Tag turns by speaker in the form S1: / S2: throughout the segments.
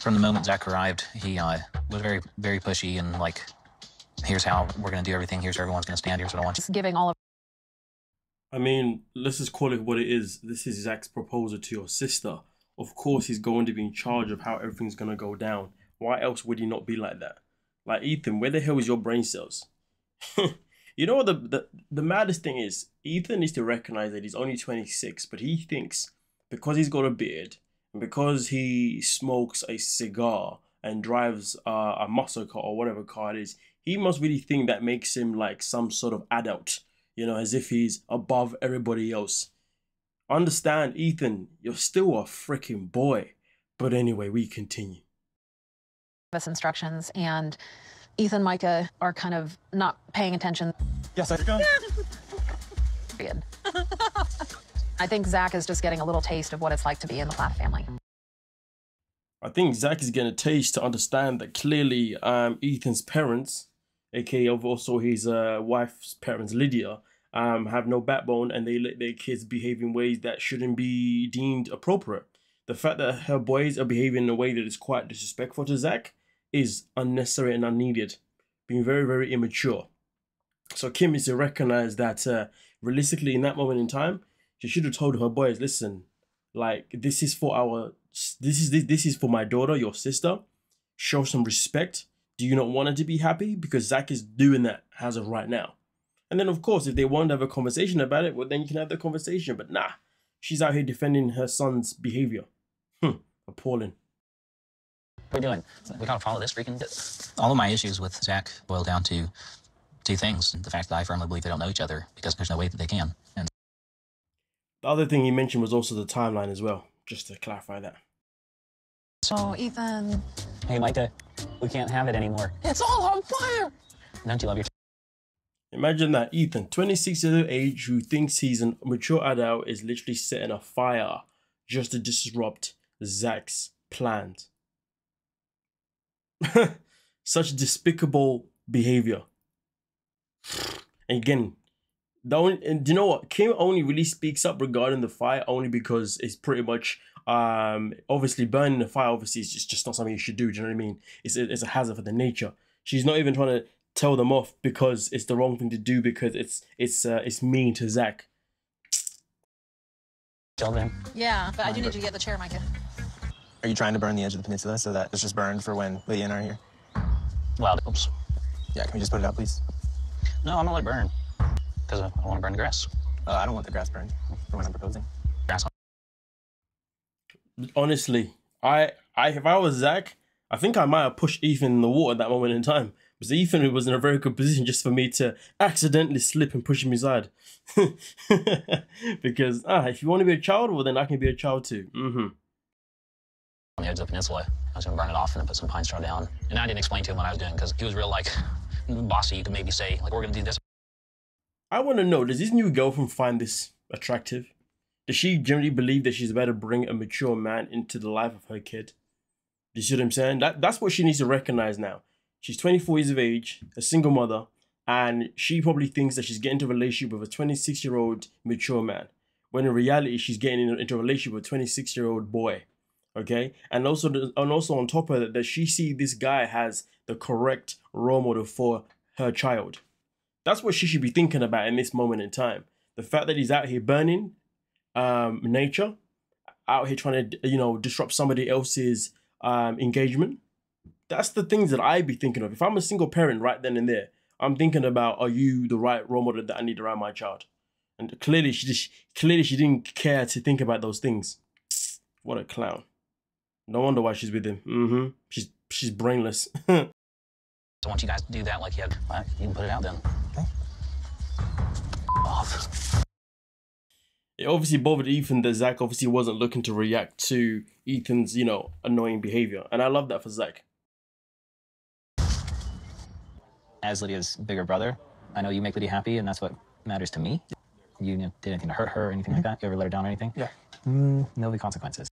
S1: From the moment Zach arrived, he was very, very pushy and like, here's how we're going to do everything. Here's where everyone's going to stand. Here's what I want.
S2: Just giving all of.
S3: I mean, let's just call it what it is. This is Zach's proposal to your sister. Of course, he's going to be in charge of how everything's going to go down. Why else would he not be like that? Like, Ethan, where the hell is your brain cells? You know what the maddest thing is? Ethan needs to recognize that he's only 26, but he thinks because he's got a beard and because he smokes a cigar and drives a muscle car or whatever car it is, he must really think that makes him like some sort of adult, you know, as if he's above everybody else. Understand, Ethan, you're still a freaking boy. But anyway, we continue.
S2: Instructions, and Ethan and Micah are kind of not paying attention.
S4: Yes, I go.
S2: I think Zach is just getting a little taste of what it's like to be in the Plath family.
S3: I think Zach is getting a taste to understand that clearly Ethan's parents, aka also his wife's parents, Lydia, have no backbone and they let their kids behave in ways that shouldn't be deemed appropriate. The fact that her boys are behaving in a way that is quite disrespectful to Zach is unnecessary and unneeded, being very, very immature. So Kim is to recognize that realistically in that moment in time, she should have told her boys, listen, like this is for my daughter, your sister. Show some respect. Do you not want her to be happy? Because Zach is doing that as of right now. And then of course, if they want to have a conversation about it, well then you can have the conversation. But nah, she's out here defending her son's behavior. Appalling.
S1: What are we doing? We gotta follow this freaking. All of my issues with Zach boil down to two things: the fact that I firmly believe they don't know each other because there's no way that they can. And
S3: the other thing he mentioned was also the timeline as well, just to clarify that.
S2: So Ethan.
S1: Hey, Micah, we can't have it anymore. It's all on fire. Don't you love your?
S3: Imagine that Ethan, 26 years of age, who thinks he's a mature adult, is literally setting a fire just to disrupt Zach's plans. Such despicable behavior. And again, do you know what? Kim only really speaks up regarding the fire only because it's pretty much obviously burning the fire obviously is just not something you should do. Do you know what I mean? It's a hazard for the nature. She's not even trying to tell them off because it's the wrong thing to do because it's mean to Zach.
S1: Tell them.
S2: Yeah, but I do need you to get the chair, Micah.
S4: Are you trying to burn the edge of the peninsula so that it's just burned for when Lydia and I are here?
S1: Well, oops.
S4: Yeah, can we just put it out, please?
S1: No, I'm gonna let it burn because I want to burn the grass.
S4: I don't want the grass burned for when I'm proposing.
S1: Grass.
S3: Honestly, if I was Zach, I think I might have pushed Ethan in the water at that moment in time. Because Ethan was in a very good position just for me to accidentally slip and push him aside. Because if you want to be a child, well then I can be a child too.
S1: On the edge of the peninsula, I was gonna burn it off and then put some pine straw down. And I didn't explain to him what I was doing because he was real like bossy. You could maybe say like we're gonna do this.
S3: I want to know, does this new girlfriend find this attractive? Does she generally believe that she's about to bring a mature man into the life of her kid? You see what I'm saying? That's what she needs to recognize now. She's 24 years of age, a single mother, and she probably thinks that she's getting into a relationship with a 26-year-old mature man. When in reality, she's getting into a relationship with a 26-year-old boy. Okay? And also on top of that, does she see this guy has the correct role model for her child? That's what she should be thinking about in this moment in time. The fact that he's out here burning nature, out here trying to, disrupt somebody else's engagement. That's the things that I'd be thinking of. If I'm a single parent right then and there, I'm thinking about, are you the right role model that I need around my child? And clearly she didn't care to think about those things. What a clown. No wonder why she's with him. She's brainless.
S1: So I want you guys to do that like you can put it out then. Okay. Off.
S3: It obviously bothered Ethan that Zach obviously wasn't looking to react to Ethan's, annoying behavior. And I love that for Zach.
S1: As Lydia's bigger brother, I know you make Lydia happy, and that's what matters to me. You did anything to hurt her or anything like that? You ever let her down or anything?
S4: Yeah.
S1: No consequences.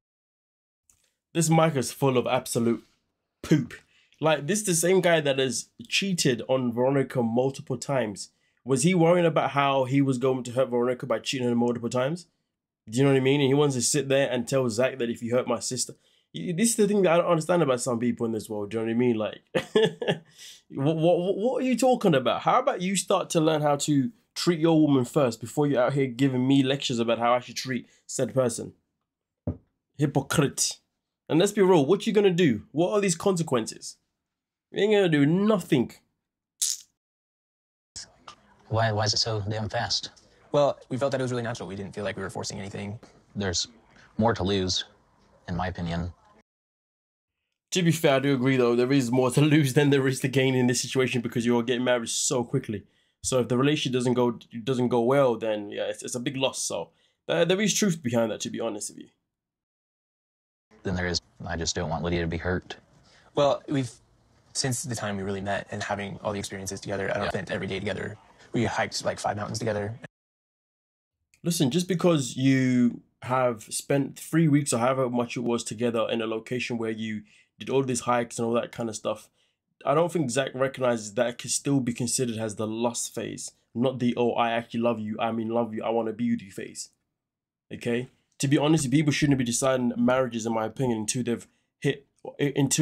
S3: This Micah's full of absolute poop. Like, this is the same guy that has cheated on Veronica multiple times. Was he worrying about how he was going to hurt Veronica by cheating on her multiple times? Do you know what I mean? And he wants to sit there and tell Zach that if you hurt my sister, This is the thing that I don't understand about some people in this world. Do you know what I mean? Like, what are you talking about? How about you start to learn how to treat your woman first before you're out here giving me lectures about how I should treat said person? Hypocrite. And let's be real, what you gonna do? What are these consequences? You ain't gonna do nothing.
S1: Why is it so damn fast?
S4: Well, we felt that it was really natural. We didn't feel like we were forcing anything.
S1: There's more to lose, in my opinion.
S3: To be fair, I do agree though, there is more to lose than there is to gain in this situation because you're getting married so quickly. So if the relationship doesn't go well, then yeah, it's a big loss. So there is truth behind that, to be honest with you.
S1: Then there is, I just don't want Lydia to be hurt.
S4: Well, since the time we really met and having all the experiences together, I don't spent every day together. We hiked like 5 mountains together.
S3: Listen, just because you have spent 3 weeks or however much it was together in a location where you did all these hikes and all that kind of stuff, I don't think Zach recognizes that can still be considered as the lust phase, not the, oh, I actually love you, I'm in love with you, I want to be with you phase. Okay? To be honest, people shouldn't be deciding marriages, in my opinion, until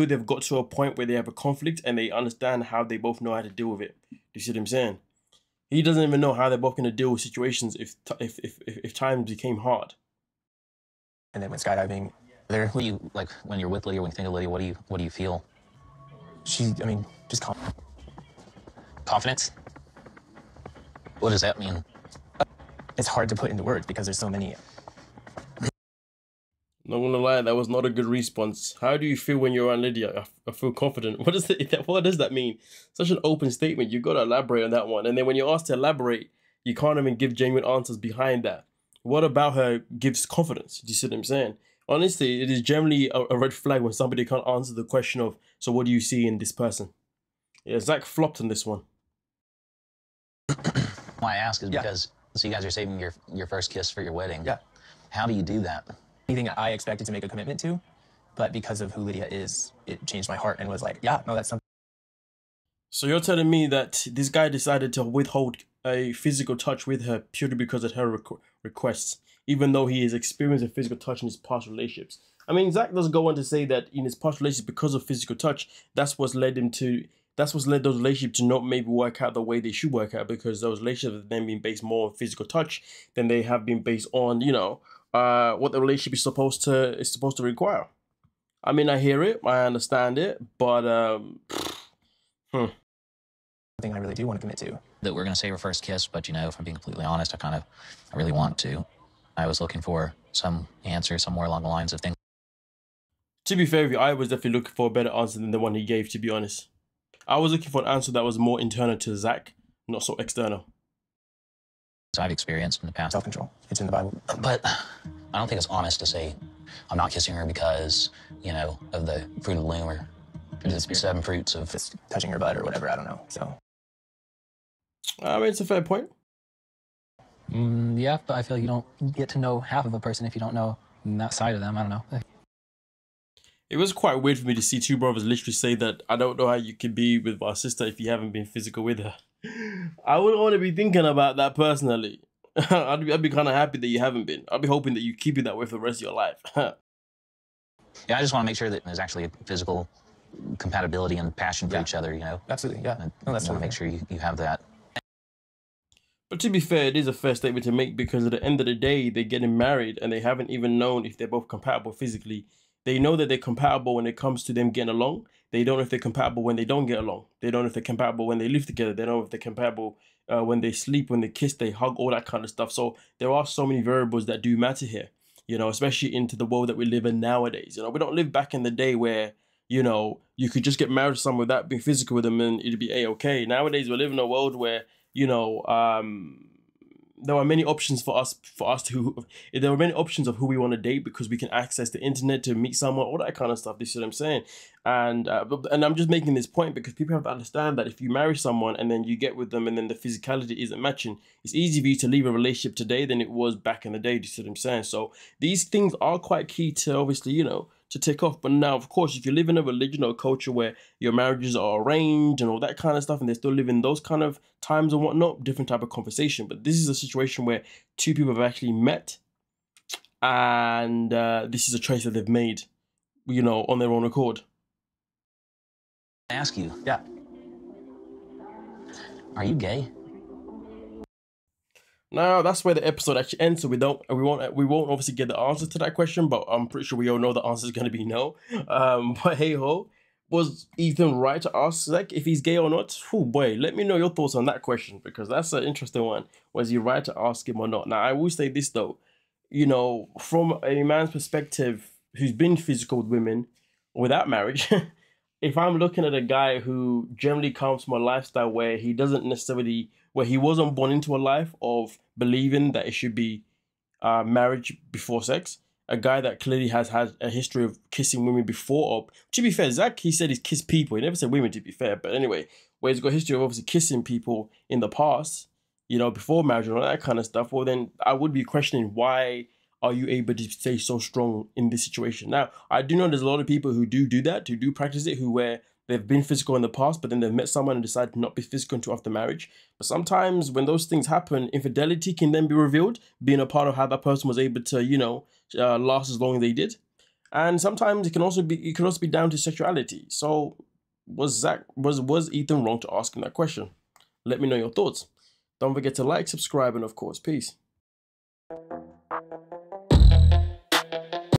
S3: they've got to a point where they have a conflict and they understand how they both know how to deal with it. Do you see what I'm saying? He doesn't even know how they're both going to deal with situations if times became hard.
S4: And then went skydiving.
S1: What do you, like, when you're with Lydia, when you think of Lydia, what do you feel?
S4: Just
S1: Confidence? What does that mean?
S4: it's hard to put into words because there's so many.
S3: Not gonna lie, that was not a good response. How do you feel when you're around Lydia? I feel confident. What does that mean? Such an open statement. You've got to elaborate on that one. And then when you're asked to elaborate, you can't even give genuine answers behind that. What about her gives confidence? Do you see what I'm saying? Honestly, it is generally a red flag when somebody can't answer the question of, so what do you see in this person? Yeah, Zach flopped on this one.
S1: Why I ask is because, so you guys are saving your first kiss for your wedding.
S4: Yeah.
S1: How do you do that?
S4: Anything I expected to make a commitment to, but because of who Lydia is, it changed my heart and was like, yeah, no, that's something.
S3: So you're telling me that this guy decided to withhold a physical touch with her purely because of her requests, even though he has experienced a physical touch in his past relationships. I mean, Zach does go on to say that in his past relationships, because of physical touch, that's what's led those relationships to not maybe work out the way they should work out, because those relationships have then been based more on physical touch than they have been based on, what the relationship is supposed to require. I mean, I hear it, I understand it, but
S4: Something I really do want to commit to.
S1: That we're going to say our first kiss, but if I'm being completely honest, I really want to. I was looking for some answer somewhere along the lines of things.
S3: To be fair with you, I was definitely looking for a better answer than the one he gave, to be honest. I was looking for an answer that was more internal to Zach, not so external.
S1: I've experienced in the past.
S4: Self-control. It's in the Bible.
S1: But I don't think it's honest to say I'm not kissing her because, of the fruit of the loom or the 7 fruits of
S4: Just touching her butt or whatever, I don't know. So.
S3: I mean, it's a fair point.
S5: Yeah, but I feel you don't get to know half of a person if you don't know that side of them. I don't know.
S3: It was quite weird for me to see two brothers literally say that I don't know how you can be with my sister if you haven't been physical with her. I wouldn't want to be thinking about that personally. I'd be kind of happy that you haven't been. I'd be hoping that you keep it that way for the rest of your life.
S1: Yeah, I just want to make sure that there's actually a physical compatibility and passion for each other,
S4: Absolutely, yeah.
S1: I want to make sure you have that.
S3: But to be fair, it is a fair statement to make, because at the end of the day, they're getting married and they haven't even known if they're both compatible physically. They know that they're compatible when it comes to them getting along. They don't know if they're compatible when they don't get along. They don't know if they're compatible when they live together. They don't know if they're compatible when they sleep, when they kiss, they hug, all that kind of stuff. So there are so many variables that do matter here, especially into the world that we live in nowadays. We don't live back in the day where, you could just get married to someone without being physical with them and it'd be A-okay. Nowadays, we live in a world where, there are many options there are many options of who we want to date, because we can access the internet to meet someone, all that kind of stuff. This is what I'm saying. And I'm just making this point because people have to understand that if you marry someone and then you get with them and then the physicality isn't matching, it's easy for you to leave a relationship today than it was back in the day. Do you see what I'm saying? So these things are quite key to obviously, to take off. But now, of course, if you live in a religion or a culture where your marriages are arranged and all that kind of stuff, and they're still living those kind of times and whatnot, different type of conversation. But this is a situation where two people have actually met, and this is a choice that they've made. you know, on their own accord.
S1: Ask you,
S4: Yeah.
S1: are you gay?
S3: Now that's where the episode actually ends. So we won't obviously get the answer to that question, but I'm pretty sure we all know the answer is going to be no. But hey ho, was Ethan right to ask Zach if he's gay or not? Oh boy, let me know your thoughts on that question, because that's an interesting one. Was he right to ask him or not? Now I will say this though, you know, from a man's perspective who's been physical with women without marriage. If I'm looking at a guy who generally comes from a lifestyle where he doesn't necessarily, where he wasn't born into a life of believing that it should be marriage before sex, a guy that clearly has had a history of kissing women before, or to be fair, Zach, he said he's kissed people. He never said women, to be fair. But anyway, where he's got a history of obviously kissing people in the past, you know, before marriage and all that kind of stuff, well, then I would be questioning why are you able to stay so strong in this situation? Now, I do know there's a lot of people who do that, who do practice it, who where they've been physical in the past, but then they've met someone and decide to not be physical until after marriage. But sometimes when those things happen, infidelity can then be revealed, being a part of how that person was able to, you know, last as long as they did. And sometimes it can also be down to sexuality. So was Ethan wrong to ask him that question? Let me know your thoughts. Don't forget to like, subscribe, and of course, peace.